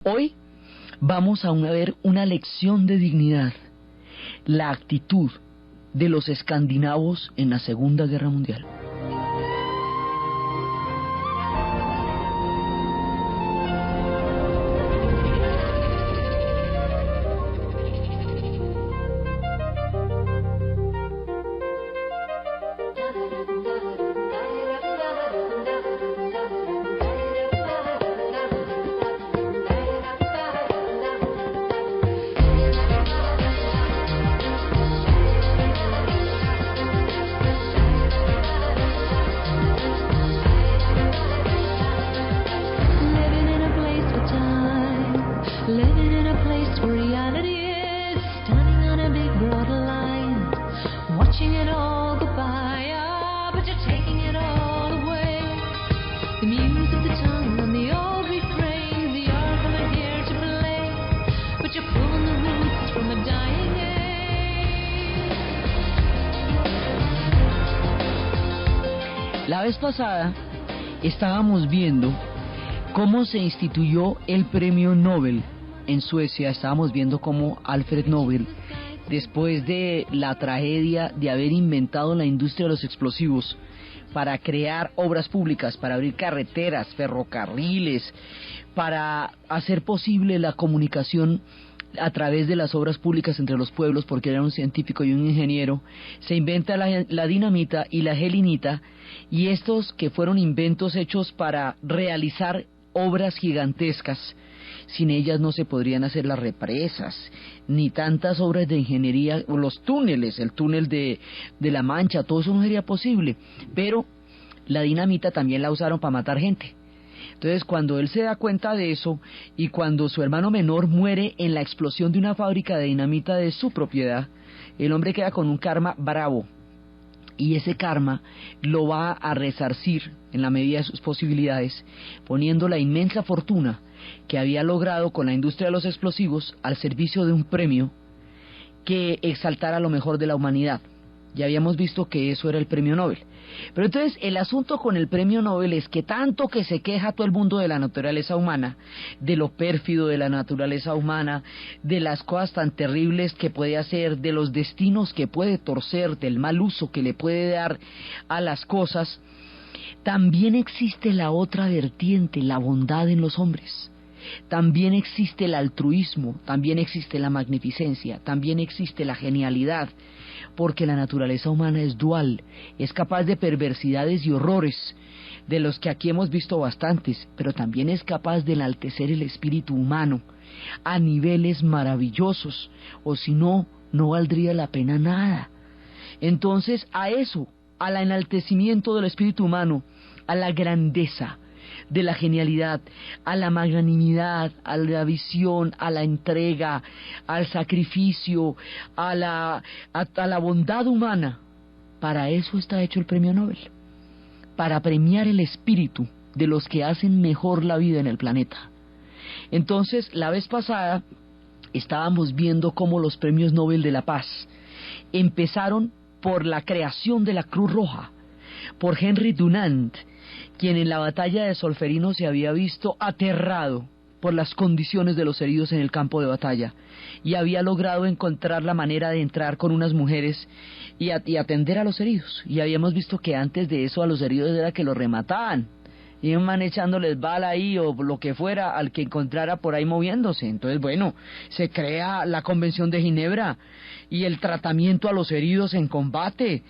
Hoy vamos a ver una lección de dignidad, la actitud de los escandinavos en la Segunda Guerra Mundial. La vez pasada estábamos viendo cómo se instituyó el premio Nobel en Suecia. Estábamos viendo cómo Alfred Nobel, después de la tragedia de haber inventado la industria de los explosivos para crear obras públicas, para abrir carreteras, ferrocarriles, para hacer posible la comunicación a través de las obras públicas entre los pueblos, porque era un científico y un ingeniero, se inventa la dinamita y la gelinita, y estos que fueron inventos hechos para realizar obras gigantescas. Sin ellas no se podrían hacer las represas, ni tantas obras de ingeniería, o los túneles, el túnel de la Mancha, todo eso no sería posible. Pero la dinamita también la usaron para matar gente. Entonces, cuando él se da cuenta de eso, y cuando su hermano menor muere en la explosión de una fábrica de dinamita de su propiedad, el hombre queda con un karma bravo, y ese karma lo va a resarcir en la medida de sus posibilidades, poniendo la inmensa fortuna que había logrado con la industria de los explosivos al servicio de un premio que exaltara lo mejor de la humanidad. Ya habíamos visto que eso era el premio Nobel. Pero entonces el asunto con el premio Nobel es que tanto que se queja todo el mundo de la naturaleza humana, de lo pérfido de la naturaleza humana, de las cosas tan terribles que puede hacer, de los destinos que puede torcer, del mal uso que le puede dar a las cosas, también existe la otra vertiente, la bondad en los hombres. También existe el altruismo, también existe la magnificencia, también existe la genialidad, porque la naturaleza humana es dual, es capaz de perversidades y horrores, de los que aquí hemos visto bastantes, pero también es capaz de enaltecer el espíritu humano a niveles maravillosos, o si no, no valdría la pena nada. Entonces, a eso, al enaltecimiento del espíritu humano, a la grandeza de la genialidad, a la magnanimidad, a la visión, a la entrega, al sacrificio, a la bondad humana, para eso está hecho el premio Nobel, para premiar el espíritu de los que hacen mejor la vida en el planeta. Entonces, la vez pasada estábamos viendo cómo los premios Nobel de la Paz empezaron por la creación de la Cruz Roja, por Henry Dunant, quien en la batalla de Solferino se había visto aterrado por las condiciones de los heridos en el campo de batalla, y había logrado encontrar la manera de entrar con unas mujeres y atender a los heridos. Y habíamos visto que antes de eso a los heridos era que los remataban, iban echándoles bala ahí o lo que fuera al que encontrara por ahí moviéndose. Entonces, bueno, se crea la Convención de Ginebra y el tratamiento a los heridos en combate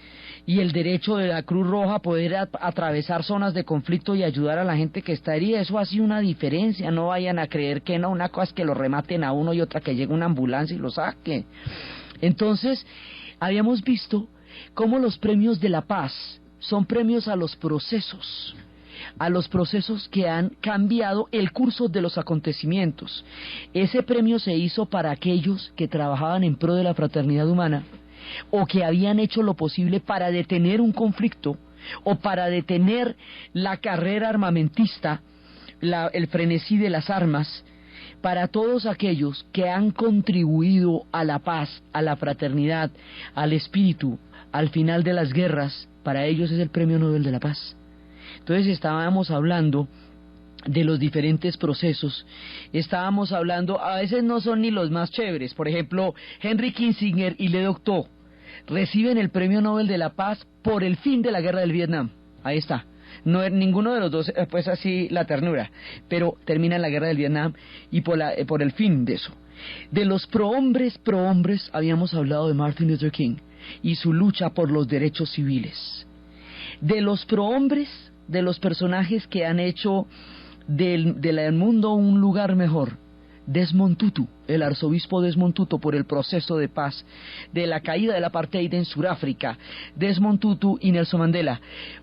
y el derecho de la Cruz Roja a poder atravesar zonas de conflicto y ayudar a la gente que está herida. Eso ha sido una diferencia, no vayan a creer que no, una cosa es que lo rematen a uno y otra que llegue una ambulancia y lo saque. Entonces, habíamos visto cómo los premios de la paz son premios a los procesos que han cambiado el curso de los acontecimientos. Ese premio se hizo para aquellos que trabajaban en pro de la fraternidad humana, o que habían hecho lo posible para detener un conflicto, o para detener la carrera armamentista, el frenesí de las armas, para todos aquellos que han contribuido a la paz, a la fraternidad, al espíritu, al final de las guerras. Para ellos es el premio Nobel de la Paz. Entonces estábamos hablando de los diferentes procesos. Estábamos hablando, a veces no son ni los más chéveres. Por ejemplo, Henry Kissinger y Le Docteur reciben el Premio Nobel de la Paz por el fin de la guerra del Vietnam. Ahí está. No, ninguno de los dos, pues así la ternura, pero termina la guerra del Vietnam y por el fin de eso. De los prohombres, habíamos hablado de Martin Luther King y su lucha por los derechos civiles. De los prohombres, de los personajes que han hecho del mundo un lugar mejor, Desmond Tutu, el arzobispo Desmond Tutu, por el proceso de paz, de la caída del apartheid en Sudáfrica, Desmond Tutu y Nelson Mandela,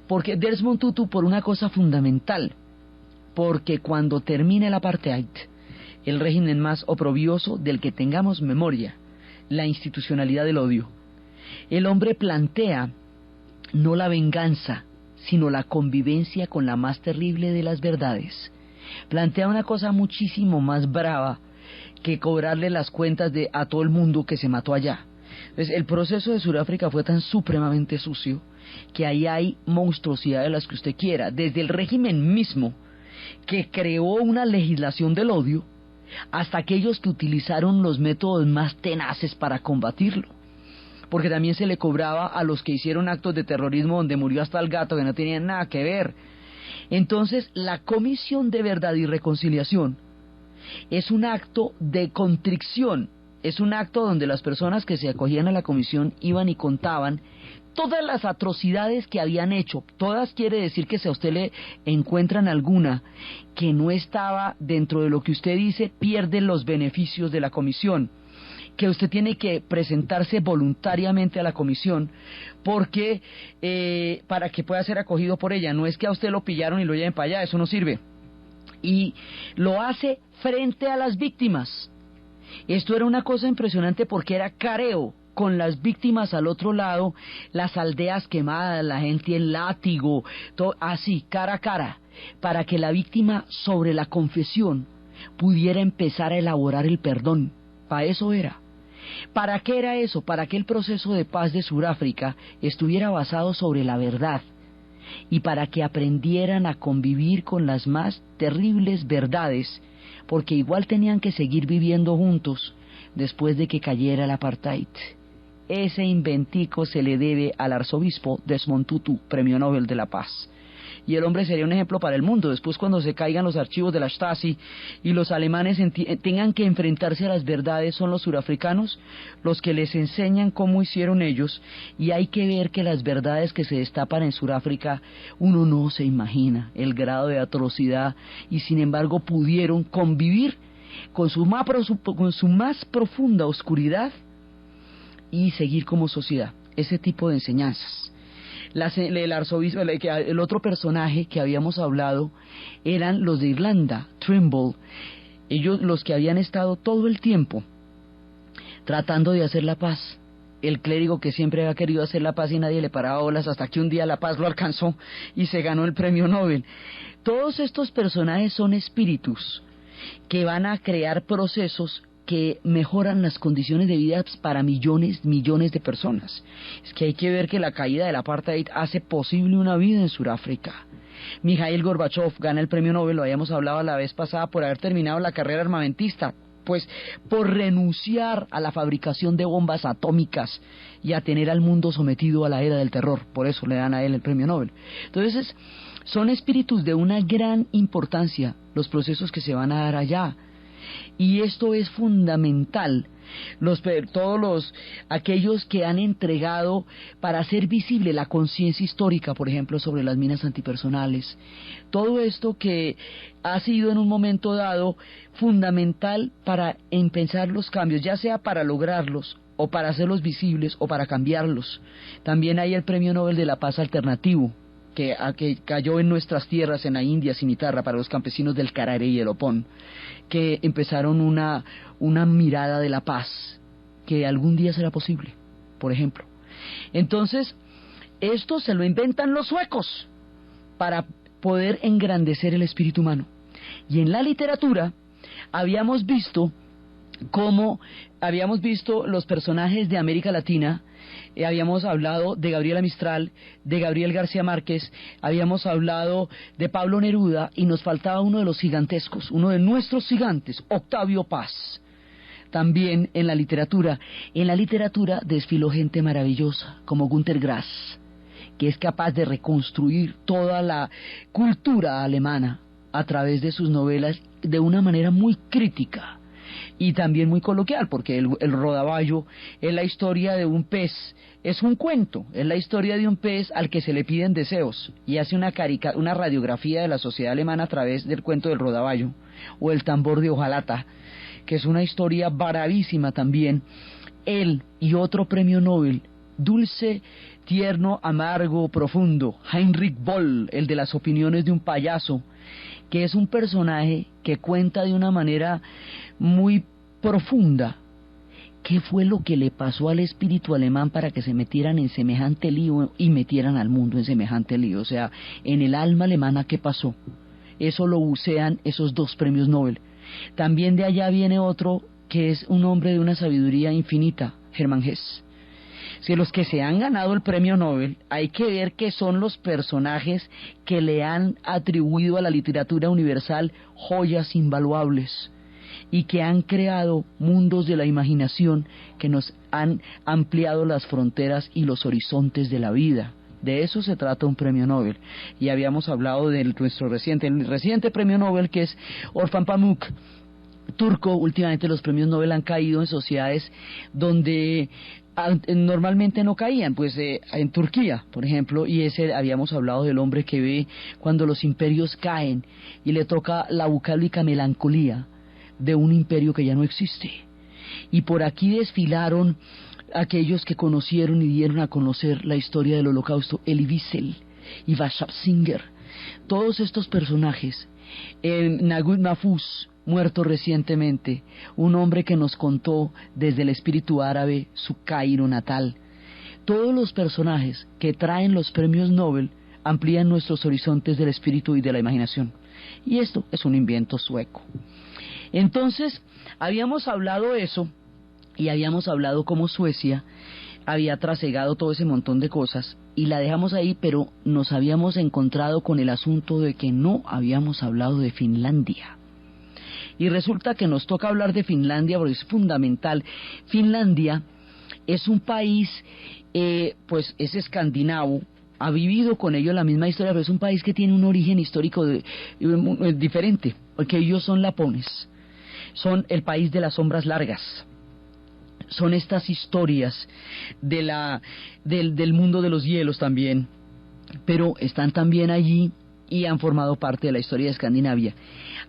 porque Desmond Tutu por una cosa fundamental, porque cuando termina el apartheid, el régimen más oprobioso del que tengamos memoria, la institucionalidad del odio, el hombre plantea no la venganza, sino la convivencia con la más terrible de las verdades. Plantea una cosa muchísimo más brava que cobrarle las cuentas a todo el mundo que se mató allá. Entonces, el proceso de Sudáfrica fue tan supremamente sucio que ahí hay monstruosidad de las que usted quiera, desde el régimen mismo que creó una legislación del odio hasta aquellos que utilizaron los métodos más tenaces para combatirlo, porque también se le cobraba a los que hicieron actos de terrorismo donde murió hasta el gato, que no tenían nada que ver. Entonces, la Comisión de Verdad y Reconciliación es un acto de contrición, es un acto donde las personas que se acogían a la comisión iban y contaban todas las atrocidades que habían hecho. Todas quiere decir que si a usted le encuentran alguna que no estaba dentro de lo que usted dice, pierde los beneficios de la comisión, que usted tiene que presentarse voluntariamente a la comisión porque para que pueda ser acogido por ella. No es que a usted lo pillaron y lo lleven para allá, eso no sirve. Y lo hace frente a las víctimas. Esto era una cosa impresionante porque era careo, con las víctimas al otro lado, las aldeas quemadas, la gente en látigo, todo así, cara a cara, para que la víctima sobre la confesión pudiera empezar a elaborar el perdón. Para eso era. ¿Para qué era eso? Para que el proceso de paz de Sudáfrica estuviera basado sobre la verdad y para que aprendieran a convivir con las más terribles verdades, porque igual tenían que seguir viviendo juntos después de que cayera el apartheid. Ese inventico se le debe al arzobispo Desmond Tutu, Premio Nobel de la Paz. Y el hombre sería un ejemplo para el mundo. Después, cuando se caigan los archivos de la Stasi y los alemanes tengan que enfrentarse a las verdades, son los surafricanos los que les enseñan cómo hicieron ellos. Y hay que ver que las verdades que se destapan en Sudáfrica, uno no se imagina el grado de atrocidad, y sin embargo pudieron convivir con su más profunda oscuridad y seguir como sociedad. Ese tipo de enseñanzas. El arzobispo, el otro personaje que habíamos hablado eran los de Irlanda, Trimble, ellos los que habían estado todo el tiempo tratando de hacer la paz. El clérigo que siempre había querido hacer la paz y nadie le paraba bolas, hasta que un día la paz lo alcanzó y se ganó el premio Nobel. Todos estos personajes son espíritus que van a crear procesos que mejoran las condiciones de vida para millones de personas. Es que hay que ver que la caída del apartheid hace posible una vida en Sudáfrica. Mikhail Gorbachev gana el premio Nobel, lo habíamos hablado la vez pasada, por haber terminado la carrera armamentista, pues por renunciar a la fabricación de bombas atómicas y a tener al mundo sometido a la era del terror. Por eso le dan a él el premio Nobel. Entonces, son espíritus de una gran importancia los procesos que se van a dar allá. Y esto es fundamental. Aquellos que han entregado para hacer visible la conciencia histórica, por ejemplo, sobre las minas antipersonales, todo esto que ha sido en un momento dado fundamental para empezar los cambios, ya sea para lograrlos o para hacerlos visibles o para cambiarlos. También hay el Premio Nobel de la Paz alternativo, que cayó en nuestras tierras, en la India cimitarra, para los campesinos del Carare y el Opón, que empezaron una mirada de la paz, que algún día será posible, por ejemplo. Entonces, esto se lo inventan los suecos para poder engrandecer el espíritu humano. Y en la literatura habíamos visto cómo habíamos visto los personajes de América Latina, habíamos hablado de Gabriela Mistral, de Gabriel García Márquez, habíamos hablado de Pablo Neruda, y nos faltaba uno de los gigantescos, uno de nuestros gigantes, Octavio Paz. También en la literatura desfiló gente maravillosa, como Günter Grass, que es capaz de reconstruir toda la cultura alemana a través de sus novelas de una manera muy crítica y también muy coloquial, porque el Rodaballo es la historia de un pez, es un cuento, es la historia de un pez al que se le piden deseos, y hace una radiografía de la sociedad alemana a través del cuento del Rodaballo, o el tambor de hojalata, que es una historia bravísima también. Él y otro premio Nobel, dulce, tierno, amargo, profundo, Heinrich Böll, el de las opiniones de un payaso, que es un personaje que cuenta de una manera muy profunda qué fue lo que le pasó al espíritu alemán para que se metieran en semejante lío y metieran al mundo en semejante lío. O sea, en el alma alemana, ¿qué pasó? Eso lo bucean esos dos premios Nobel. También de allá viene otro que es un hombre de una sabiduría infinita, Hermann Hesse. Si los que se han ganado el premio Nobel, hay que ver que son los personajes que le han atribuido a la literatura universal joyas invaluables y que han creado mundos de la imaginación que nos han ampliado las fronteras y los horizontes de la vida. De eso se trata un premio Nobel. Y habíamos hablado de el reciente premio Nobel, que es Orhan Pamuk, turco. Últimamente los premios Nobel han caído en sociedades donde normalmente no caían, pues en Turquía, por ejemplo, y habíamos hablado del hombre que ve cuando los imperios caen y le toca la bucólica melancolía de un imperio que ya no existe. Y por aquí desfilaron aquellos que conocieron y dieron a conocer la historia del Holocausto, Elie Wiesel y Václav Singer. Todos estos personajes, Naguib Mahfouz, muerto recientemente, un hombre que nos contó desde el espíritu árabe su Cairo natal. Todos los personajes que traen los premios Nobel amplían nuestros horizontes del espíritu y de la imaginación. Y esto es un invento sueco. Entonces, habíamos hablado eso, y habíamos hablado cómo Suecia había trasegado todo ese montón de cosas, y la dejamos ahí, pero nos habíamos encontrado con el asunto de que no habíamos hablado de Finlandia. Y resulta que nos toca hablar de Finlandia porque es fundamental. Finlandia es un país, pues es escandinavo, ha vivido con ellos la misma historia, pero es un país que tiene un origen histórico diferente, porque ellos son lapones, son el país de las sombras largas. Son estas historias del mundo de los hielos también, pero están también allí y han formado parte de la historia de Escandinavia.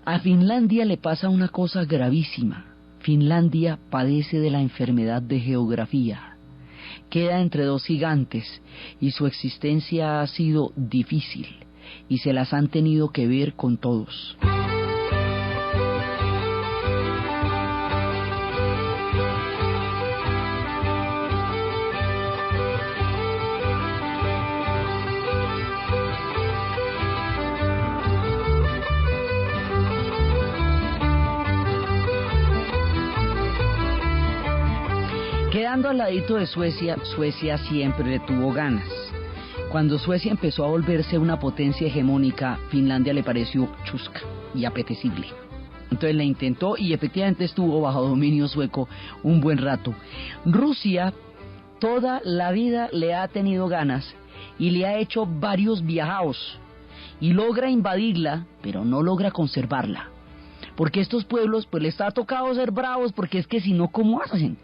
A Finlandia le pasa una cosa gravísima. Finlandia padece de la enfermedad de geografía. Queda entre dos gigantes y su existencia ha sido difícil y se las han tenido que ver con todos. Quedando al ladito de Suecia, Suecia siempre le tuvo ganas. Cuando Suecia empezó a volverse una potencia hegemónica, Finlandia le pareció chusca y apetecible. Entonces la intentó y efectivamente estuvo bajo dominio sueco un buen rato. Rusia toda la vida le ha tenido ganas y le ha hecho varios viajados y logra invadirla, pero no logra conservarla. Porque estos pueblos, pues les ha tocado ser bravos, porque es que si no, ¿cómo hacen?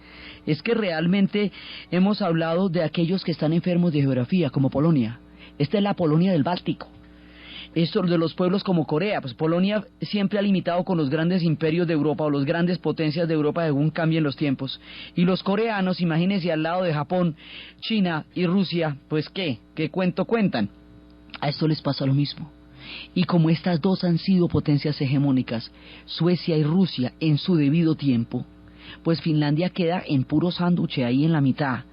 Es que realmente hemos hablado de aquellos que están enfermos de geografía, como Polonia. Esta es la Polonia del Báltico. Esto de los pueblos como Corea, pues Polonia siempre ha limitado con los grandes imperios de Europa o las grandes potencias de Europa según cambien los tiempos. Y los coreanos, imagínense al lado de Japón, China y Rusia, pues ¿qué cuento cuentan? A esto les pasa lo mismo. Y como estas dos han sido potencias hegemónicas, Suecia y Rusia en su debido tiempo, pues Finlandia queda en puro sándwich ahí en la mitad.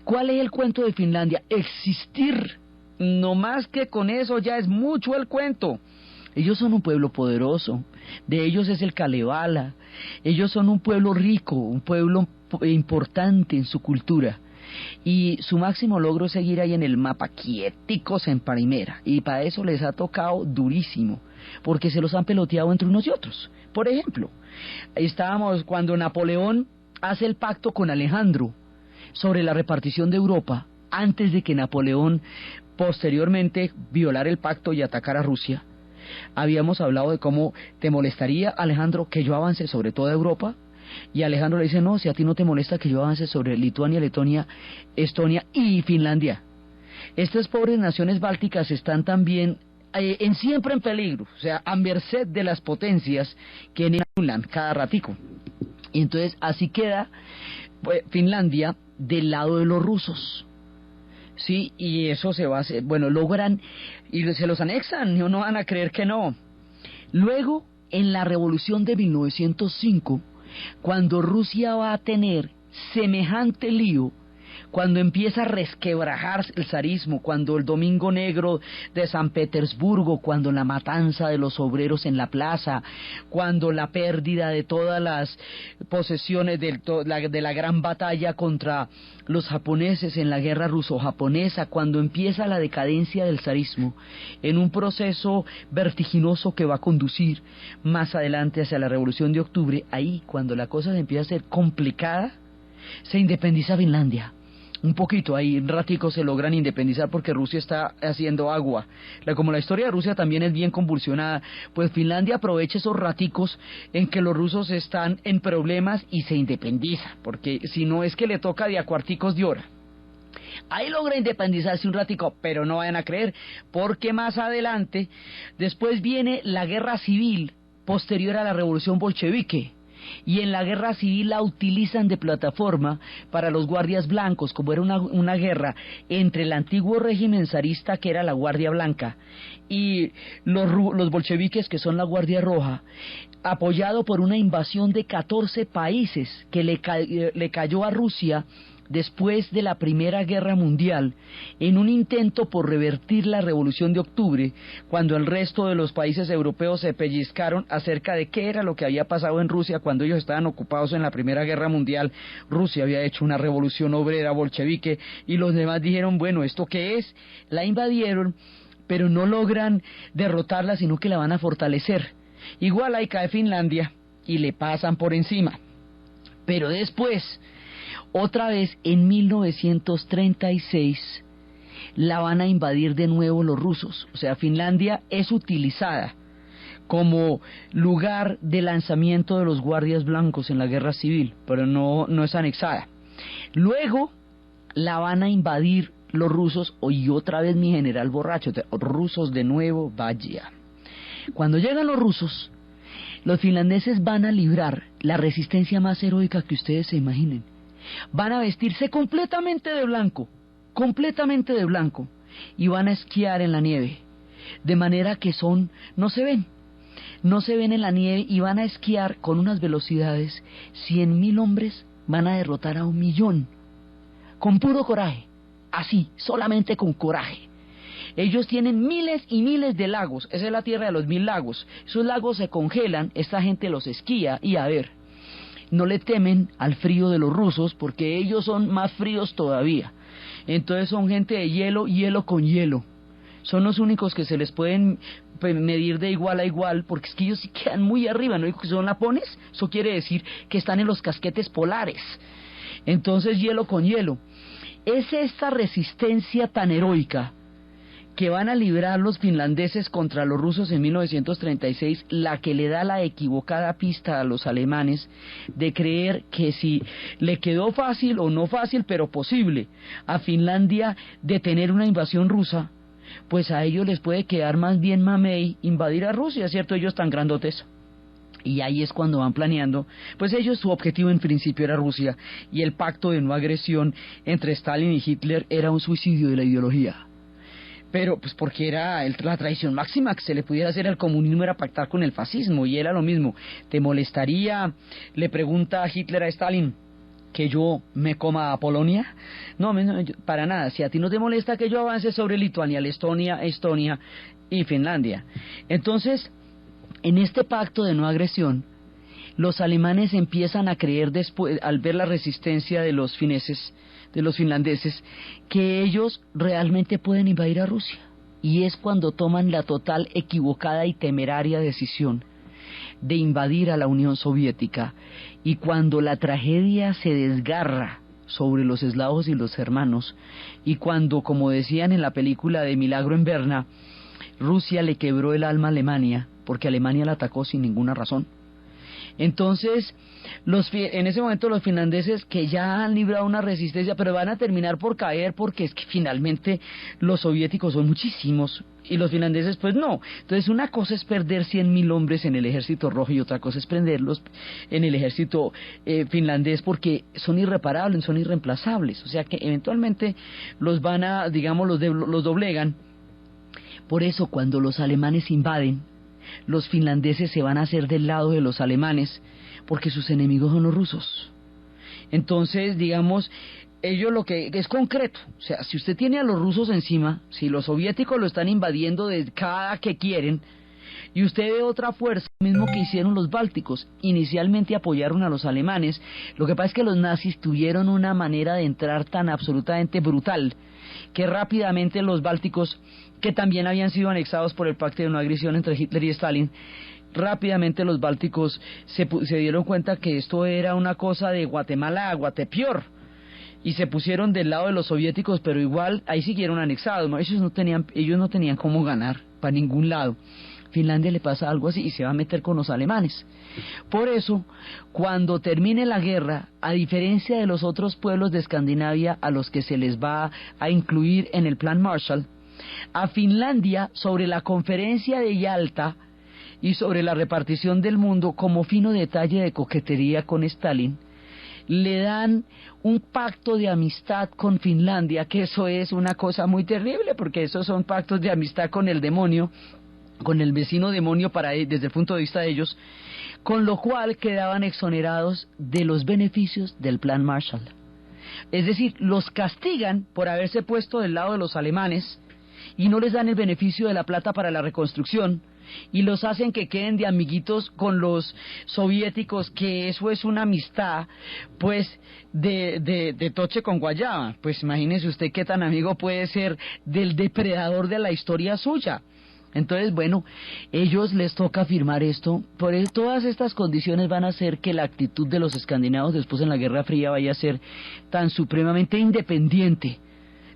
¿Cuál es el cuento de Finlandia? Existir. No más que con eso ya es mucho el cuento. Ellos son un pueblo poderoso, de ellos es el Kalevala, ellos son un pueblo rico, un pueblo importante en su cultura. Y su máximo logro es seguir ahí en el mapa, quieticos en primera, y para eso les ha tocado durísimo, porque se los han peloteado entre unos y otros. Por ejemplo, estábamos cuando Napoleón hace el pacto con Alejandro sobre la repartición de Europa, antes de que Napoleón posteriormente violara el pacto y atacara a Rusia. Habíamos hablado de cómo te molestaría, Alejandro, que yo avance sobre toda Europa. Y Alejandro le dice, no, si a ti no te molesta que yo avance sobre Lituania, Letonia, Estonia y Finlandia. Estas pobres naciones bálticas están también siempre en peligro, o sea, a merced de las potencias que enanulan cada ratico. Y entonces así queda pues, Finlandia del lado de los rusos. Sí, y eso se va a hacer, bueno, logran y se los anexan, no van a creer que no. Luego, en la revolución de 1905, cuando Rusia va a tener semejante lío, cuando empieza a resquebrajar el zarismo, cuando el Domingo Negro de San Petersburgo, cuando la matanza de los obreros en la plaza, cuando la pérdida de todas las posesiones de la gran batalla contra los japoneses en la guerra ruso-japonesa, cuando empieza la decadencia del zarismo, en un proceso vertiginoso que va a conducir más adelante hacia la Revolución de Octubre, ahí cuando la cosa empieza a ser complicada, se independiza Finlandia. Un poquito, ahí un ratico se logran independizar porque Rusia está haciendo agua. Como la historia de Rusia también es bien convulsionada, pues Finlandia aprovecha esos raticos en que los rusos están en problemas y se independiza, porque si no es que le toca de a cuarticos de hora. Ahí logra independizarse un ratico, pero no vayan a creer, porque más adelante, después viene la guerra civil posterior a la revolución bolchevique. Y en la guerra civil la utilizan de plataforma para los guardias blancos, como era una guerra entre el antiguo régimen zarista, que era la Guardia Blanca, y los bolcheviques, que son la Guardia Roja, apoyado por una invasión de 14 países que le cayó a Rusia después de la Primera Guerra Mundial, en un intento por revertir la Revolución de Octubre, cuando el resto de los países europeos se pellizcaron acerca de qué era lo que había pasado en Rusia cuando ellos estaban ocupados en la Primera Guerra Mundial. Rusia había hecho una revolución obrera bolchevique y los demás dijeron, bueno, ¿esto qué es? La invadieron, pero no logran derrotarla, sino que la van a fortalecer. Igual ahí cae Finlandia y le pasan por encima. Pero después, otra vez en 1936 la van a invadir de nuevo los rusos. O sea, Finlandia es utilizada como lugar de lanzamiento de los guardias blancos en la guerra civil, pero no es anexada. Luego la van a invadir los rusos, y otra vez mi general borracho, rusos de nuevo, vaya. Cuando llegan los rusos, los finlandeses van a librar la resistencia más heroica que ustedes se imaginen. Van a vestirse completamente de blanco, y van a esquiar en la nieve, de manera que no se ven en la nieve, y van a esquiar con unas velocidades, 100.000 hombres van a derrotar a 1.000.000, con puro coraje, así, solamente con coraje. Ellos tienen miles y miles de lagos, esa es la tierra de los 1000 lagos, esos lagos se congelan, esta gente los esquía, y a ver, no le temen al frío de los rusos, porque ellos son más fríos todavía. Entonces son gente de hielo, hielo con hielo. Son los únicos que se les pueden medir de igual a igual, porque es que ellos sí quedan muy arriba, ¿no? Son lapones, eso quiere decir que están en los casquetes polares. Entonces hielo con hielo. Es esta resistencia tan heroica que van a librar los finlandeses contra los rusos en 1936, la que le da la equivocada pista a los alemanes de creer que si le quedó fácil, o no fácil, pero posible, a Finlandia detener una invasión rusa, pues a ellos les puede quedar más bien mamey invadir a Rusia, ¿cierto? Ellos tan grandotes. Y ahí es cuando van planeando, pues ellos, su objetivo en principio era Rusia, y el pacto de no agresión entre Stalin y Hitler era un suicidio de la ideología. Pero pues porque era la traición máxima que se le pudiera hacer al comunismo, era pactar con el fascismo, y era lo mismo. ¿Te molestaría? Le pregunta Hitler a Stalin, que yo me coma a Polonia? No, para nada. Si a ti no te molesta que yo avance sobre Lituania, Estonia y Finlandia. Entonces, en este pacto de no agresión, los alemanes empiezan a creer después, al ver la resistencia de los finlandeses, que ellos realmente pueden invadir a Rusia. Y es cuando toman la total equivocada y temeraria decisión de invadir a la Unión Soviética, y cuando la tragedia se desgarra sobre los eslavos y los germanos, y cuando, como decían en la película de Milagro en Berna, Rusia le quebró el alma a Alemania, porque Alemania la atacó sin ninguna razón. Entonces, en ese momento los finlandeses, que ya han librado una resistencia, pero van a terminar por caer, porque es que finalmente los soviéticos son muchísimos y los finlandeses pues no. Entonces, una cosa es perder 100.000 hombres en el ejército rojo y otra cosa es prenderlos en el ejército finlandés, porque son irreparables, son irreemplazables. O sea que eventualmente los van a, digamos, los doblegan. Por eso, cuando los alemanes invaden, los finlandeses se van a hacer del lado de los alemanes, porque sus enemigos son los rusos. Entonces, digamos, ellos lo que es concreto, o sea, si usted tiene a los rusos encima, si los soviéticos lo están invadiendo de cada que quieren, y usted ve otra fuerza, mismo que hicieron los bálticos, inicialmente apoyaron a los alemanes. Lo que pasa es que los nazis tuvieron una manera de entrar tan absolutamente brutal, que rápidamente los bálticos, que también habían sido anexados por el pacto de no agresión entre Hitler y Stalin, rápidamente los bálticos se dieron cuenta que esto era una cosa de Guatemala a Guatepeor, y se pusieron del lado de los soviéticos, pero igual ahí siguieron anexados, ¿no? Ellos no tenían cómo ganar para ningún lado. Finlandia le pasa algo así y se va a meter con los alemanes. Por eso, cuando termine la guerra, a diferencia de los otros pueblos de Escandinavia a los que se les va a incluir en el Plan Marshall, a Finlandia, sobre la conferencia de Yalta y sobre la repartición del mundo, como fino detalle de coquetería con Stalin, le dan un pacto de amistad con Finlandia, que eso es una cosa muy terrible, porque esos son pactos de amistad con el demonio, con el vecino demonio desde el punto de vista de ellos, con lo cual quedaban exonerados de los beneficios del Plan Marshall. Es decir, los castigan por haberse puesto del lado de los alemanes y no les dan el beneficio de la plata para la reconstrucción, y los hacen que queden de amiguitos con los soviéticos, que eso es una amistad pues de toche con guayaba. Pues imagínese usted qué tan amigo puede ser del depredador de la historia suya. Entonces, bueno, ellos les toca firmar esto. Por eso, todas estas condiciones van a hacer que la actitud de los escandinavos después en la Guerra Fría vaya a ser tan supremamente independiente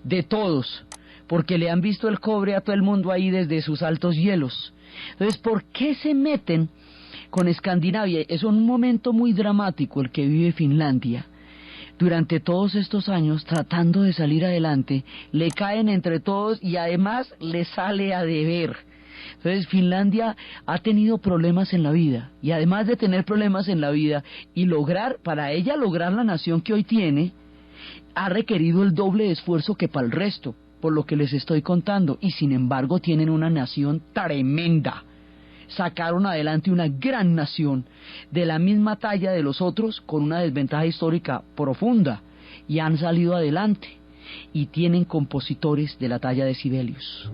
de todos, porque le han visto el cobre a todo el mundo ahí desde sus altos hielos. Entonces, ¿por qué se meten con Escandinavia? Es un momento muy dramático el que vive Finlandia. Durante todos estos años, tratando de salir adelante, le caen entre todos y además le sale a deber. Entonces, Finlandia ha tenido problemas en la vida, y además de tener problemas en la vida y para ella lograr la nación que hoy tiene, ha requerido el doble de esfuerzo que para el resto, por lo que les estoy contando, y sin embargo tienen una nación tremenda. Sacaron adelante una gran nación de la misma talla de los otros, con una desventaja histórica profunda, y han salido adelante, y tienen compositores de la talla de Sibelius.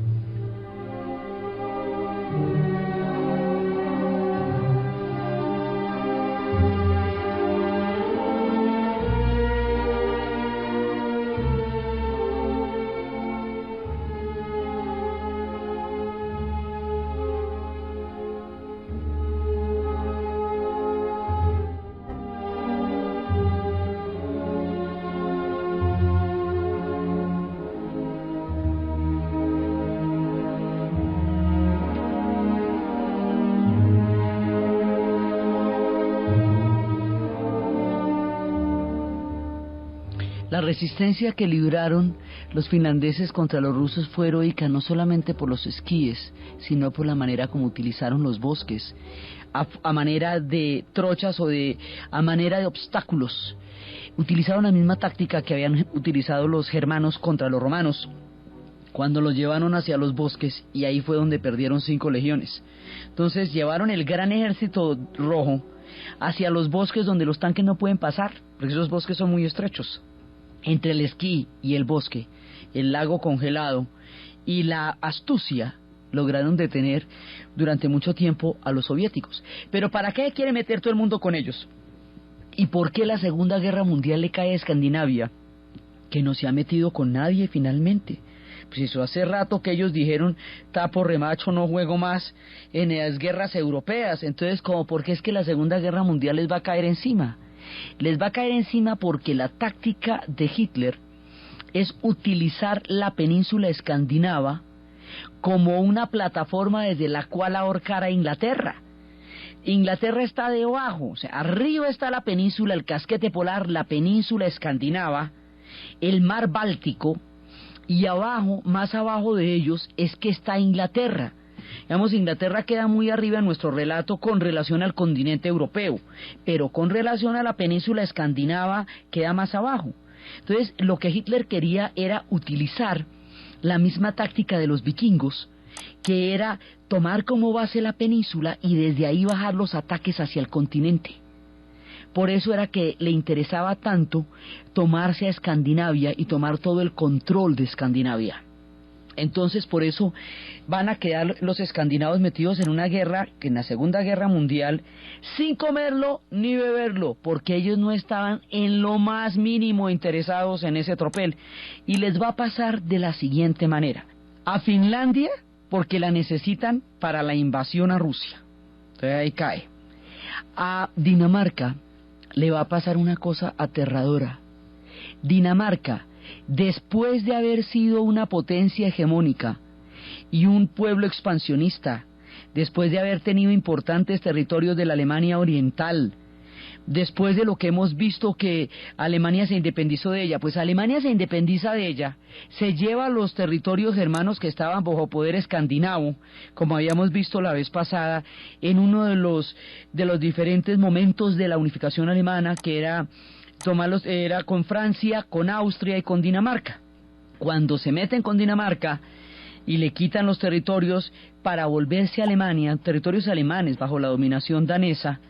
La resistencia que libraron los finlandeses contra los rusos fue heroica, no solamente por los esquíes, sino por la manera como utilizaron los bosques, a manera de trochas a manera de obstáculos. Utilizaron la misma táctica que habían utilizado los germanos contra los romanos. cuando los llevaron hacia los bosques, y ahí fue donde perdieron 5 legiones. Entonces llevaron el gran ejército rojo hacia los bosques donde los tanques no pueden pasar, porque esos bosques son muy estrechos. Entre el esquí y el bosque, el lago congelado y la astucia, lograron detener durante mucho tiempo a los soviéticos. Pero ¿para qué quiere meter todo el mundo con ellos? ¿Y por qué la Segunda Guerra Mundial le cae a Escandinavia, que no se ha metido con nadie finalmente? Pues eso hace rato que ellos dijeron, tapo remacho, no juego más en las guerras europeas. Entonces, ¿cómo por qué es que la Segunda Guerra Mundial les va a caer encima? Les va a caer encima porque la táctica de Hitler es utilizar la península escandinava como una plataforma desde la cual ahorcar a Inglaterra. Inglaterra está debajo, o sea, arriba está la península, el casquete polar, la península escandinava, el mar Báltico, y abajo, más abajo de ellos, es que está Inglaterra. Digamos, Inglaterra queda muy arriba en nuestro relato con relación al continente europeo, pero con relación a la península escandinava queda más abajo. Entonces, lo que Hitler quería era utilizar la misma táctica de los vikingos, que era tomar como base la península y desde ahí bajar los ataques hacia el continente. Por eso era que le interesaba tanto tomarse a Escandinavia y tomar todo el control de Escandinavia. Entonces, por eso van a quedar los escandinavos metidos en una guerra, que en la Segunda Guerra Mundial, sin comerlo ni beberlo, porque ellos no estaban en lo más mínimo interesados en ese tropel. Y les va a pasar de la siguiente manera. A Finlandia, porque la necesitan para la invasión a Rusia. Entonces ahí cae. A Dinamarca le va a pasar una cosa aterradora. Dinamarca, después de haber sido una potencia hegemónica y un pueblo expansionista, después de haber tenido importantes territorios de la Alemania Oriental, después de lo que hemos visto que Alemania se independizó de ella, pues Alemania se independiza de ella, se lleva los territorios germanos que estaban bajo poder escandinavo, como habíamos visto la vez pasada, en uno de los diferentes momentos de la unificación alemana, que era tomarlos, era con Francia, con Austria y con Dinamarca. Cuando se meten con Dinamarca y le quitan los territorios para volverse a Alemania, territorios alemanes bajo la dominación danesa,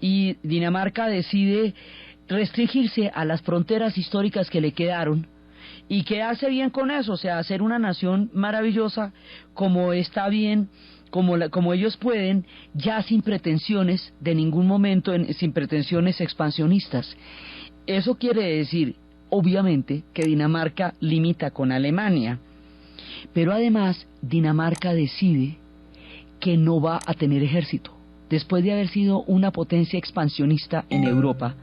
y Dinamarca decide restringirse a las fronteras históricas que le quedaron y quedarse bien con eso, o sea, hacer una nación maravillosa como está bien, como ellos pueden, ya sin pretensiones de ningún momento, sin pretensiones expansionistas. Eso quiere decir, obviamente, que Dinamarca limita con Alemania, pero además Dinamarca decide que no va a tener ejército. Después de haber sido una potencia expansionista en Europa,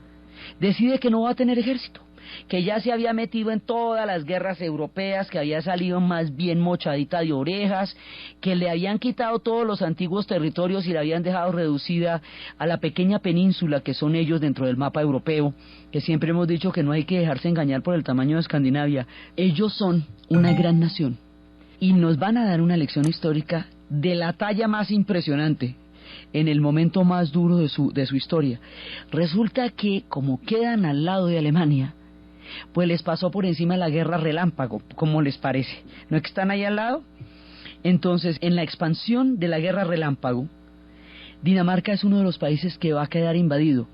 decide que no va a tener ejército, que ya se había metido en todas las guerras europeas, que había salido más bien mochadita de orejas, que le habían quitado todos los antiguos territorios y la habían dejado reducida a la pequeña península que son ellos dentro del mapa europeo, que siempre hemos dicho que no hay que dejarse engañar por el tamaño de Escandinavia. Ellos son una gran nación y nos van a dar una lección histórica de la talla más impresionante en el momento más duro de su historia. Resulta que, como quedan al lado de Alemania, pues les pasó por encima la guerra relámpago, ¿cómo les parece? ¿No es que están ahí al lado? Entonces, en la expansión de la guerra relámpago, Dinamarca es uno de los países que va a quedar invadido.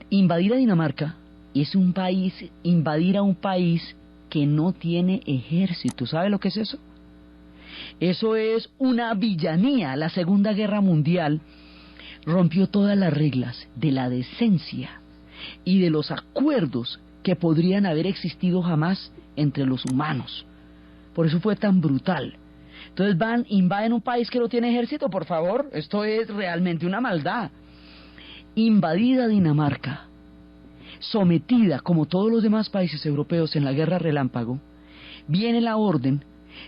Invadir a Dinamarca es invadir a un país que no tiene ejército. ¿Sabe lo que es eso? Eso es una villanía. La Segunda Guerra Mundial rompió todas las reglas de la decencia y de los acuerdos que podrían haber existido jamás entre los humanos. Por eso fue tan brutal. Entonces invaden un país que no tiene ejército, por favor. Esto es realmente una maldad. Invadida Dinamarca, sometida como todos los demás países europeos en la guerra relámpago, viene la orden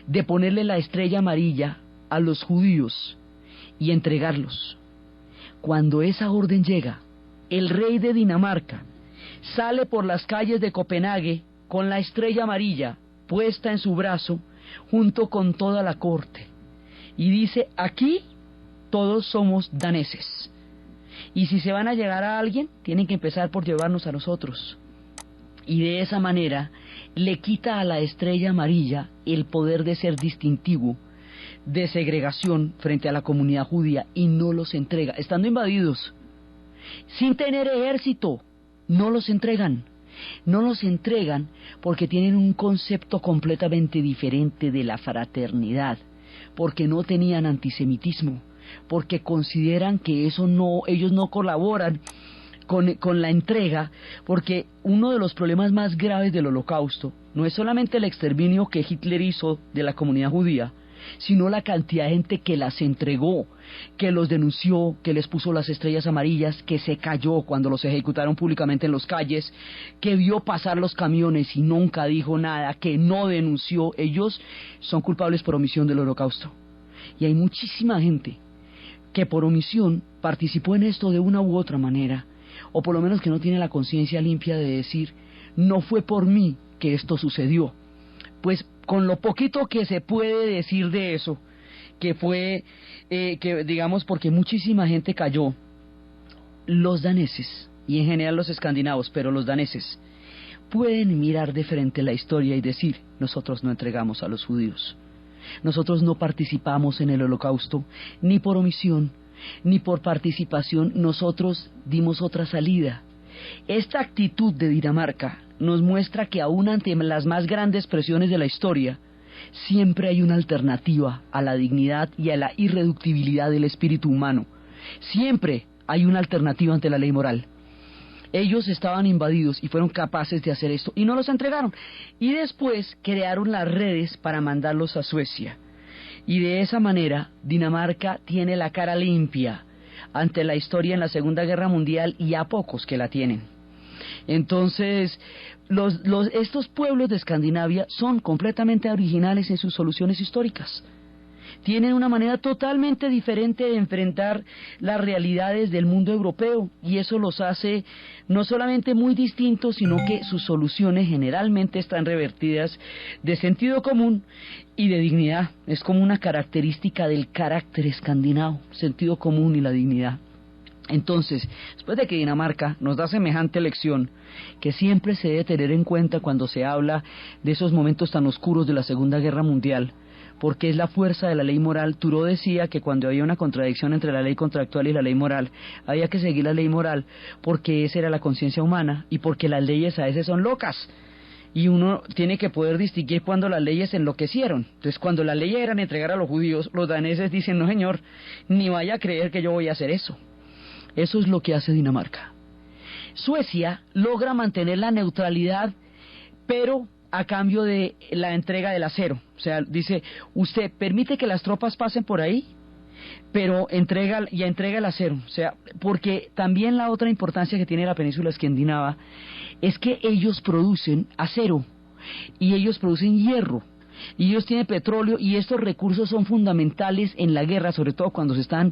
de ponerle la estrella amarilla a los judíos y entregarlos. Cuando esa orden llega, el rey de Dinamarca sale por las calles de Copenhague con la estrella amarilla puesta en su brazo junto con toda la corte y dice: aquí todos somos daneses y si se van a llegar a alguien tienen que empezar por llevarnos a nosotros. y de esa manera le quita a la estrella amarilla el poder de ser distintivo, de segregación frente a la comunidad judía, y no los entrega, estando invadidos, sin tener ejército, no los entregan. No los entregan porque tienen un concepto completamente diferente de la fraternidad, porque no tenían antisemitismo, porque consideran que eso no, ellos no colaboran con la entrega, porque uno de los problemas más graves del Holocausto no es solamente el exterminio que Hitler hizo de la comunidad judía, sino la cantidad de gente que las entregó, que los denunció, que les puso las estrellas amarillas, que se cayó cuando los ejecutaron públicamente en las calles, que vio pasar los camiones y nunca dijo nada, que no denunció. Ellos son culpables por omisión del Holocausto. Y hay muchísima gente que por omisión participó en esto de una u otra manera, o por lo menos que no tiene la conciencia limpia de decir, no fue por mí que esto sucedió. Pues con lo poquito que se puede decir de eso, que fue, que digamos, porque muchísima gente cayó, los daneses, y en general los escandinavos, pero los daneses, pueden mirar de frente la historia y decir, nosotros no entregamos a los judíos, nosotros no participamos en el Holocausto, ni por omisión, ni por participación, nosotros dimos otra salida. Esta actitud de Dinamarca nos muestra que aún ante las más grandes presiones de la historia, siempre hay una alternativa a la dignidad y a la irreductibilidad del espíritu humano. Siempre hay una alternativa ante la ley moral. Ellos estaban invadidos y fueron capaces de hacer esto y no los entregaron. Y después crearon las redes para mandarlos a Suecia. Y de esa manera Dinamarca tiene la cara limpia ante la historia en la Segunda Guerra Mundial, y a pocos que la tienen. Entonces, estos pueblos de Escandinavia son completamente originales en sus soluciones históricas. Tienen una manera totalmente diferente de enfrentar las realidades del mundo europeo, y eso los hace no solamente muy distintos, sino que sus soluciones generalmente están revertidas de sentido común y de dignidad. Es como una característica del carácter escandinavo, sentido común y la dignidad. Entonces, después de que Dinamarca nos da semejante lección, que siempre se debe tener en cuenta cuando se habla de esos momentos tan oscuros de la Segunda Guerra Mundial, porque es la fuerza de la ley moral. Thoreau decía que cuando había una contradicción entre la ley contractual y la ley moral, había que seguir la ley moral, porque esa era la conciencia humana, y porque las leyes a veces son locas, y uno tiene que poder distinguir cuando las leyes enloquecieron. Entonces, cuando las leyes eran entregar a los judíos, los daneses dicen, no señor, ni vaya a creer que yo voy a hacer eso. Eso es lo que hace Dinamarca. Suecia logra mantener la neutralidad, pero a cambio de la entrega del acero. O sea, dice, usted permite que las tropas pasen por ahí, pero entrega el acero. O sea, porque también la otra importancia que tiene la península escandinava es que ellos producen acero y ellos producen hierro. Y ellos tienen petróleo, y estos recursos son fundamentales en la guerra, sobre todo cuando se están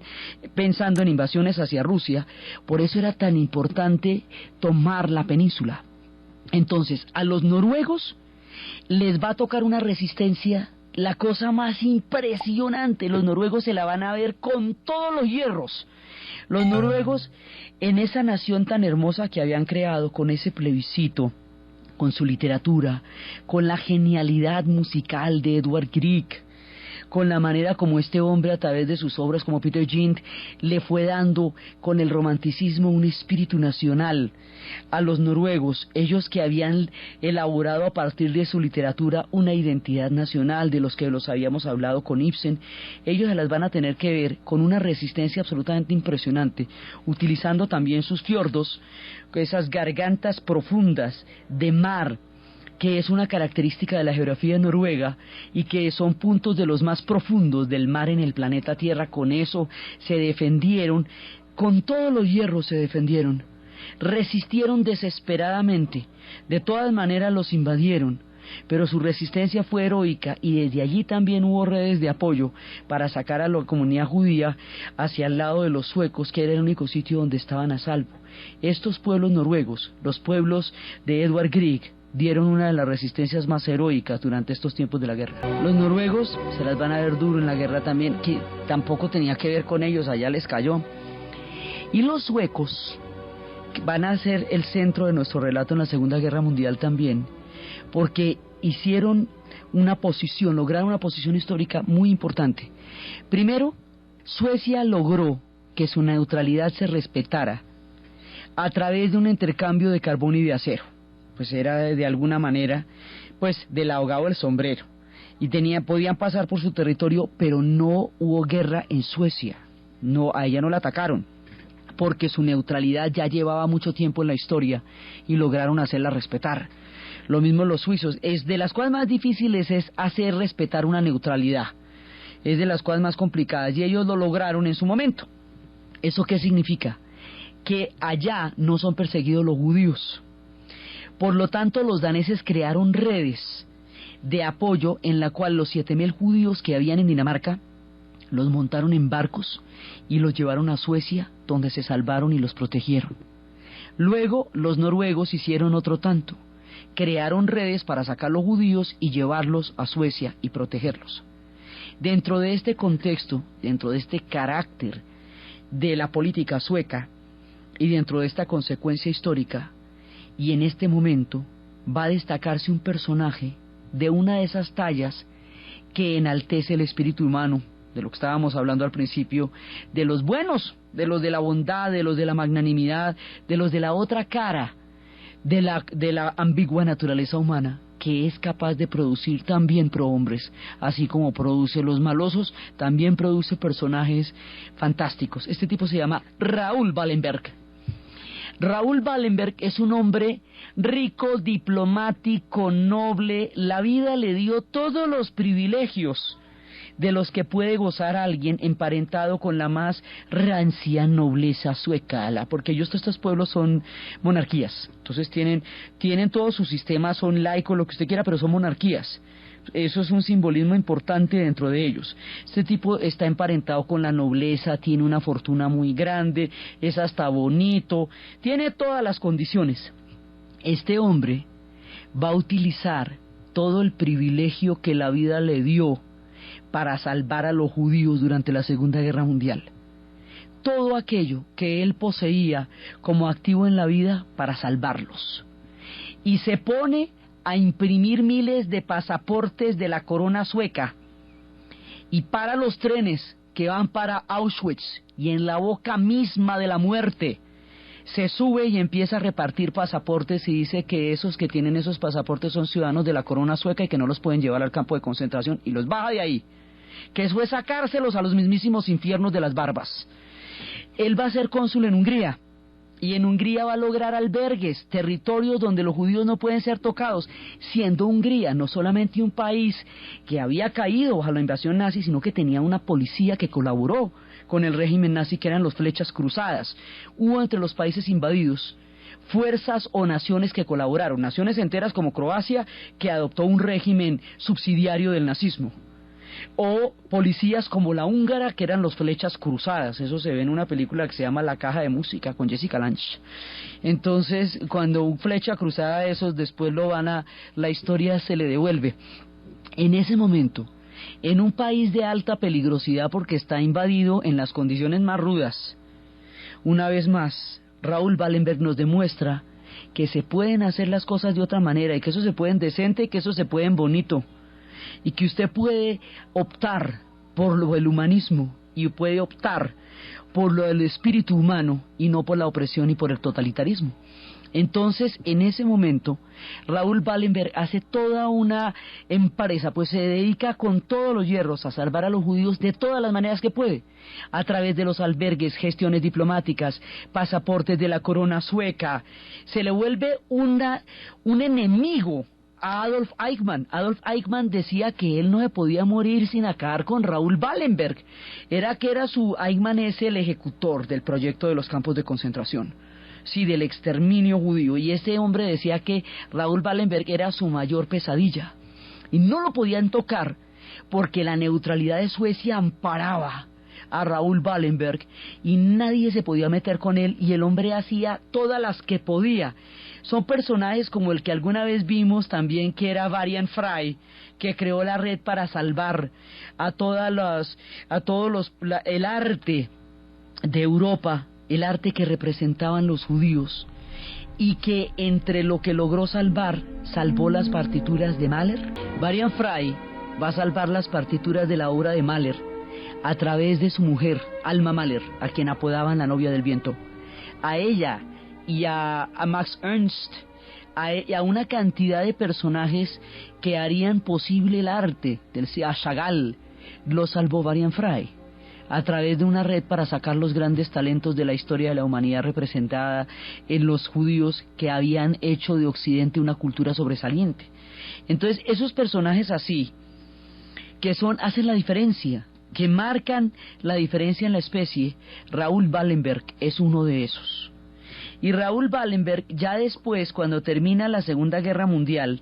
pensando en invasiones hacia Rusia. Por eso era tan importante tomar la península. Entonces, a los noruegos les va a tocar una resistencia, la cosa más impresionante. Los noruegos se la van a ver con todos los hierros. Los noruegos, en esa nación tan hermosa que habían creado con ese plebiscito, con su literatura, con la genialidad musical de Edvard Grieg, con la manera como este hombre a través de sus obras como Peter Gynt le fue dando con el romanticismo un espíritu nacional a los noruegos, ellos que habían elaborado a partir de su literatura una identidad nacional, de los que los habíamos hablado con Ibsen. Ellos se las van a tener que ver con una resistencia absolutamente impresionante, utilizando también sus fiordos, esas gargantas profundas de mar, que es una característica de la geografía noruega y que son puntos de los más profundos del mar en el planeta Tierra. Con eso se defendieron, con todos los hierros se defendieron, resistieron desesperadamente, de todas maneras los invadieron, pero su resistencia fue heroica, y desde allí también hubo redes de apoyo para sacar a la comunidad judía hacia el lado de los suecos, que era el único sitio donde estaban a salvo. Estos pueblos noruegos, los pueblos de Edvard Grieg, dieron una de las resistencias más heroicas durante estos tiempos de la guerra. Los noruegos se las van a ver duro en la guerra también, que tampoco tenía que ver con ellos, allá les cayó. Y los suecos van a ser el centro de nuestro relato en la Segunda Guerra Mundial también, porque lograron una posición histórica muy importante. Primero, Suecia logró que su neutralidad se respetara a través de un intercambio de carbón y de acero. Pues era de alguna manera, pues, del ahogado del sombrero. Y podían pasar por su territorio, pero no hubo guerra en Suecia. No, a ella no la atacaron, porque su neutralidad ya llevaba mucho tiempo en la historia y lograron hacerla respetar. Lo mismo los suizos. Es de las cosas más difíciles es hacer respetar una neutralidad. Es de las cosas más complicadas y ellos lo lograron en su momento. ¿Eso qué significa? Que allá no son perseguidos los judíos. Por lo tanto, los daneses crearon redes de apoyo en la cual los 7.000 judíos que habían en Dinamarca los montaron en barcos y los llevaron a Suecia, donde se salvaron y los protegieron. Luego, los noruegos hicieron otro tanto. Crearon redes para sacar los judíos y llevarlos a Suecia y protegerlos. Dentro de este contexto, dentro de este carácter de la política sueca y dentro de esta consecuencia histórica, y en este momento va a destacarse un personaje de una de esas tallas que enaltece el espíritu humano, de lo que estábamos hablando al principio, de los buenos, de los de la bondad, de los de la magnanimidad, de los de la otra cara, de la ambigua naturaleza humana, que es capaz de producir también prohombres, así como produce los malosos, también produce personajes fantásticos. Este tipo se llama Raoul Wallenberg. Raoul Wallenberg es un hombre rico, diplomático, noble. La vida le dio todos los privilegios de los que puede gozar alguien emparentado con la más rancia nobleza sueca, porque estos pueblos son monarquías, entonces tienen todo su sistema, son laicos, lo que usted quiera, pero son monarquías. Eso es un simbolismo importante dentro de ellos. Este tipo está emparentado con la nobleza, tiene una fortuna muy grande, es hasta bonito, tiene todas las condiciones. Este hombre va a utilizar todo el privilegio que la vida le dio para salvar a los judíos durante la Segunda Guerra Mundial. Todo aquello que él poseía como activo en la vida para salvarlos. Y se pone a imprimir miles de pasaportes de la corona sueca y para los trenes que van para Auschwitz y en la boca misma de la muerte se sube y empieza a repartir pasaportes y dice que esos que tienen esos pasaportes son ciudadanos de la corona sueca y que no los pueden llevar al campo de concentración y los baja de ahí, que eso es sacárselos a los mismísimos infiernos de las barbas. Él va a ser cónsul en Hungría. Y en Hungría va a lograr albergues, territorios donde los judíos no pueden ser tocados, siendo Hungría no solamente un país que había caído bajo la invasión nazi, sino que tenía una policía que colaboró con el régimen nazi, que eran los Flechas Cruzadas. Hubo entre los países invadidos fuerzas o naciones que colaboraron, naciones enteras como Croacia, que adoptó un régimen subsidiario del nazismo, o policías como la húngara, que eran los Flechas Cruzadas. Eso se ve en una película que se llama La Caja de Música con Jessica Lange. Entonces, cuando un flecha cruzada de esos después la historia se le devuelve. En ese momento, en un país de alta peligrosidad porque está invadido en las condiciones más rudas, una vez más Raoul Wallenberg nos demuestra que se pueden hacer las cosas de otra manera, y que eso se puede en decente, y que eso se puede en bonito, y que usted puede optar por lo del humanismo y puede optar por lo del espíritu humano y no por la opresión y por el totalitarismo. Entonces, en ese momento, Raoul Wallenberg hace toda una empresa, pues se dedica con todos los hierros a salvar a los judíos de todas las maneras que puede, a través de los albergues, gestiones diplomáticas, pasaportes de la corona sueca. Se le vuelve un enemigo a Adolf Eichmann. Adolf Eichmann decía que él no se podía morir sin acabar con Raoul Wallenberg. Eichmann es el ejecutor del proyecto de los campos de concentración, sí, del exterminio judío, y ese hombre decía que Raoul Wallenberg era su mayor pesadilla, y no lo podían tocar porque la neutralidad de Suecia amparaba a Raoul Wallenberg y nadie se podía meter con él, y el hombre hacía todas las que podía. Son personajes como el que alguna vez vimos también, que era Varian Fry, que creó la red para salvar a el arte de Europa el arte que representaban los judíos, y que entre lo que logró salvar, salvó las partituras de Mahler. Varian Fry va a salvar las partituras de la obra de Mahler a través de su mujer, Alma Mahler, a quien apodaban la novia del viento. A ella y a Max Ernst, y a una cantidad de personajes que harían posible el arte, a Chagall, lo salvó Varian Fry a través de una red para sacar los grandes talentos de la historia de la humanidad representada en los judíos que habían hecho de Occidente una cultura sobresaliente. Entonces, esos personajes así, que hacen la diferencia, que marcan la diferencia en la especie, Raoul Wallenberg es uno de esos. Y Raoul Wallenberg, ya después, cuando termina la Segunda Guerra Mundial,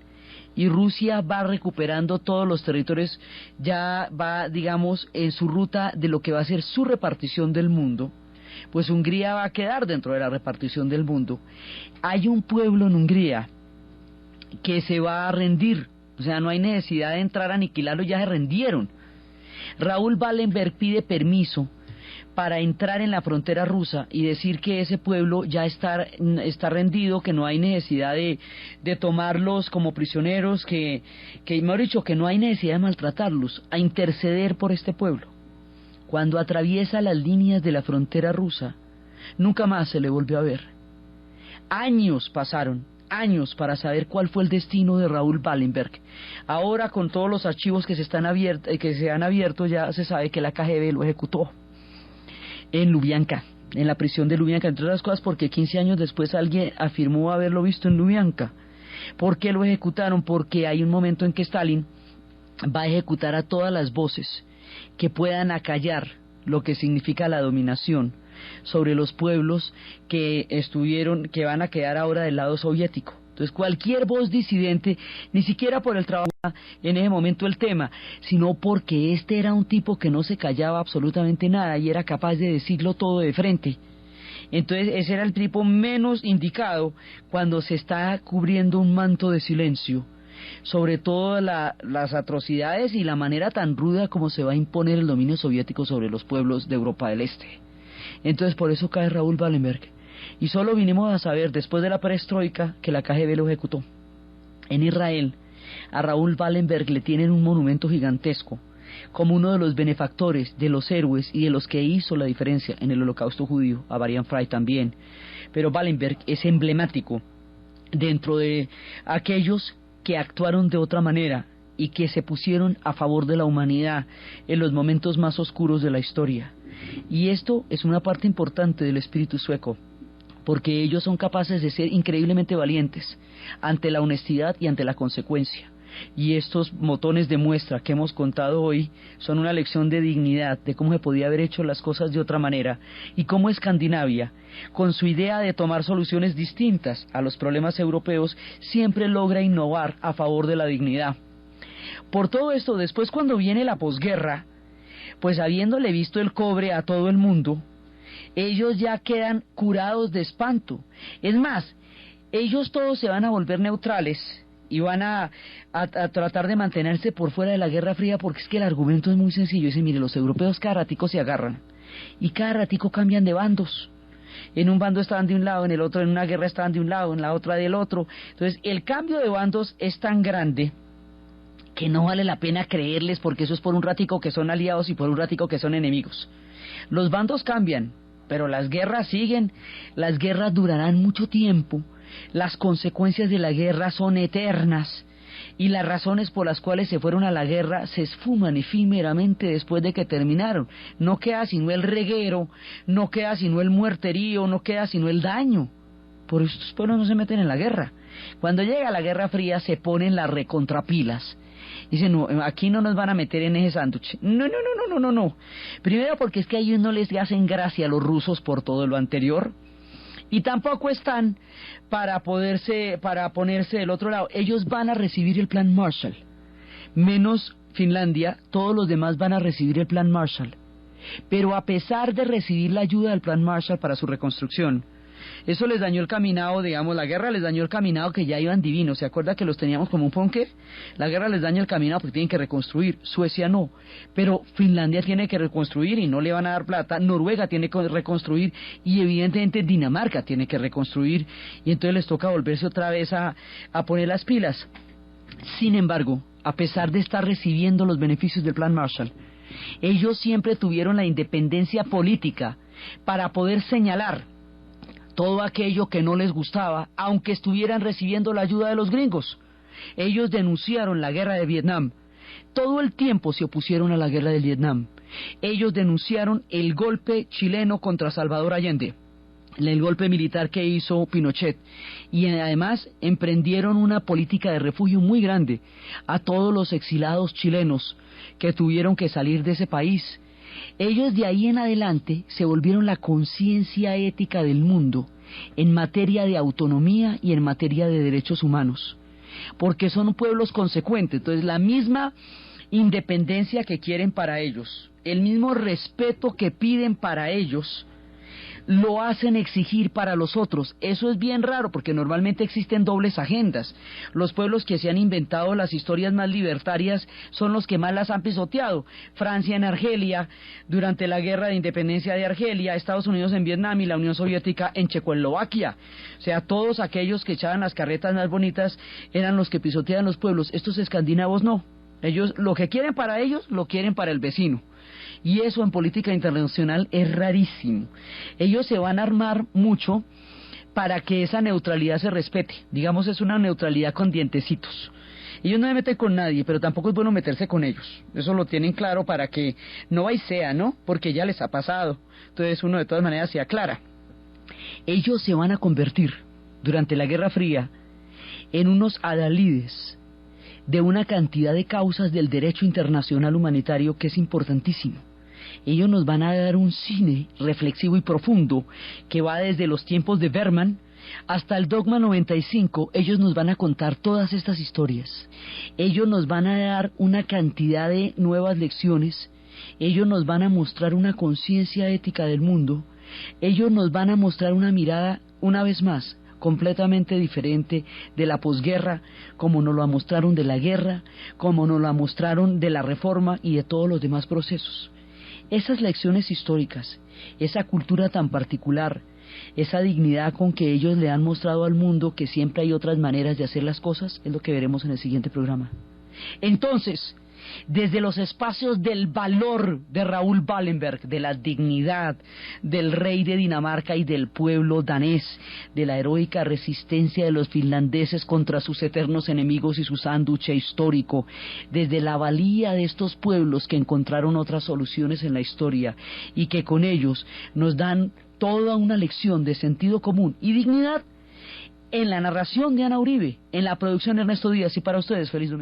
y Rusia va recuperando todos los territorios, ya va, digamos, en su ruta de lo que va a ser su repartición del mundo, pues Hungría va a quedar dentro de la repartición del mundo. Hay un pueblo en Hungría que se va a rendir, o sea, no hay necesidad de entrar a aniquilarlo, ya se rendieron. Raoul Wallenberg pide permiso para entrar en la frontera rusa y decir que ese pueblo ya está rendido, que no hay necesidad de tomarlos como prisioneros, que mejor dicho, que no hay necesidad de maltratarlos, a interceder por este pueblo. Cuando atraviesa las líneas de la frontera rusa, nunca más se le volvió a ver. Años pasaron, años para saber cuál fue el destino de Raoul Wallenberg. Ahora, con todos los archivos que se han abierto, ya se sabe que la KGB lo ejecutó en Lubyanka, en la prisión de Lubyanka, entre otras cosas porque 15 años después alguien afirmó haberlo visto en Lubyanka. ¿Por qué lo ejecutaron? Porque hay un momento en que Stalin va a ejecutar a todas las voces que puedan acallar lo que significa la dominación sobre los pueblos que van a quedar ahora del lado soviético. Entonces, cualquier voz disidente, ni siquiera por el trabajo en ese momento el tema, sino porque este era un tipo que no se callaba absolutamente nada y era capaz de decirlo todo de frente. Entonces, ese era el tipo menos indicado cuando se está cubriendo un manto de silencio sobre todas las atrocidades y la manera tan ruda como se va a imponer el dominio soviético sobre los pueblos de Europa del Este. Entonces, por eso cae Raoul Wallenberg. Y solo vinimos a saber, después de la perestroika, que la KGB lo ejecutó. En Israel, a Raoul Wallenberg le tienen un monumento gigantesco, como uno de los benefactores, de los héroes y de los que hizo la diferencia en el Holocausto judío, a Varian Fry también. Pero Wallenberg es emblemático dentro de aquellos que actuaron de otra manera y que se pusieron a favor de la humanidad en los momentos más oscuros de la historia. Y esto es una parte importante del espíritu sueco, porque ellos son capaces de ser increíblemente valientes ante la honestidad y ante la consecuencia. Y estos motones de muestra que hemos contado hoy son una lección de dignidad, de cómo se podía haber hecho las cosas de otra manera, y cómo Escandinavia, con su idea de tomar soluciones distintas a los problemas europeos, siempre logra innovar a favor de la dignidad. Por todo esto, después cuando viene la posguerra, pues habiéndole visto el cobre a todo el mundo, ellos ya quedan curados de espanto. Es más, ellos todos se van a volver neutrales y van a tratar de mantenerse por fuera de la Guerra Fría, porque es que el argumento es muy sencillo. Dicen, mire, los europeos cada ratico se agarran y cada ratico cambian de bandos. En un bando estaban de un lado, en el otro, en una guerra estaban de un lado, en la otra del otro. Entonces el cambio de bandos es tan grande que no vale la pena creerles, porque eso es por un ratico que son aliados y por un ratico que son enemigos. Los bandos cambian, pero las guerras siguen, las guerras durarán mucho tiempo, las consecuencias de la guerra son eternas, y las razones por las cuales se fueron a la guerra se esfuman efímeramente después de que terminaron. No queda sino el reguero, no queda sino el muerterío, no queda sino el daño. Por eso estos pueblos no se meten en la guerra. Cuando llega la Guerra Fría se ponen las recontrapilas. Dicen, no, aquí no nos van a meter en ese sándwich. No. Primero porque es que a ellos no les hacen gracia a los rusos por todo lo anterior. Y tampoco están para ponerse del otro lado. Ellos van a recibir el plan Marshall. Menos Finlandia, todos los demás van a recibir el plan Marshall. Pero a pesar de recibir la ayuda del plan Marshall para su reconstrucción, Eso les dañó el caminado, digamos, la guerra les dañó el caminado que ya iban divinos. ¿Se acuerda que los teníamos como un ponque? La guerra les daña el caminado porque tienen que reconstruir. Suecia no. Pero Finlandia tiene que reconstruir y no le van a dar plata. Noruega tiene que reconstruir y evidentemente Dinamarca tiene que reconstruir. Y entonces les toca volverse otra vez a poner las pilas. Sin embargo, a pesar de estar recibiendo los beneficios del Plan Marshall, ellos siempre tuvieron la independencia política para poder señalar todo aquello que no les gustaba, aunque estuvieran recibiendo la ayuda de los gringos. Ellos denunciaron la guerra de Vietnam. Todo el tiempo se opusieron a la guerra de Vietnam. Ellos denunciaron el golpe chileno contra Salvador Allende, el golpe militar que hizo Pinochet, y además emprendieron una política de refugio muy grande a todos los exilados chilenos que tuvieron que salir de ese país. Ellos de ahí en adelante se volvieron la conciencia ética del mundo en materia de autonomía y en materia de derechos humanos, porque son pueblos consecuentes. Entonces la misma independencia que quieren para ellos, el mismo respeto que piden para ellos, lo hacen exigir para los otros. Eso es bien raro porque normalmente existen dobles agendas. Los pueblos que se han inventado las historias más libertarias son los que más las han pisoteado. Francia en Argelia durante la guerra de independencia de Argelia, Estados Unidos en Vietnam y la Unión Soviética en Checoslovaquia. O sea, todos aquellos que echaban las carretas más bonitas eran los que pisoteaban los pueblos. Estos escandinavos no. Ellos lo que quieren para ellos lo quieren para el vecino. Y eso en política internacional es rarísimo. Ellos se van a armar mucho para que esa neutralidad se respete. Digamos, es una neutralidad con dientecitos. Ellos no se meten con nadie, pero tampoco es bueno meterse con ellos. Eso lo tienen claro para que no hay sea, ¿no? Porque ya les ha pasado. Entonces uno de todas maneras se aclara. Ellos se van a convertir, durante la Guerra Fría, en unos adalides de una cantidad de causas del derecho internacional humanitario que es importantísimo. Ellos nos van a dar un cine reflexivo y profundo que va desde los tiempos de Berman hasta el Dogma 95. Ellos nos van a contar todas estas historias. Ellos nos van a dar una cantidad de nuevas lecciones. Ellos nos van a mostrar una conciencia ética del mundo. Ellos nos van a mostrar una mirada, una vez más, completamente diferente de la posguerra, como nos lo mostraron de la guerra, como nos lo mostraron de la reforma y de todos los demás procesos. Esas lecciones históricas, esa cultura tan particular, esa dignidad con que ellos le han mostrado al mundo que siempre hay otras maneras de hacer las cosas, es lo que veremos en el siguiente programa. Entonces, desde los espacios del valor de Raoul Wallenberg, de la dignidad del rey de Dinamarca y del pueblo danés, de la heroica resistencia de los finlandeses contra sus eternos enemigos y su sándwich histórico, desde la valía de estos pueblos que encontraron otras soluciones en la historia y que con ellos nos dan toda una lección de sentido común y dignidad, en la narración de Ana Uribe, en la producción de Ernesto Díaz, y para ustedes, feliz domingo.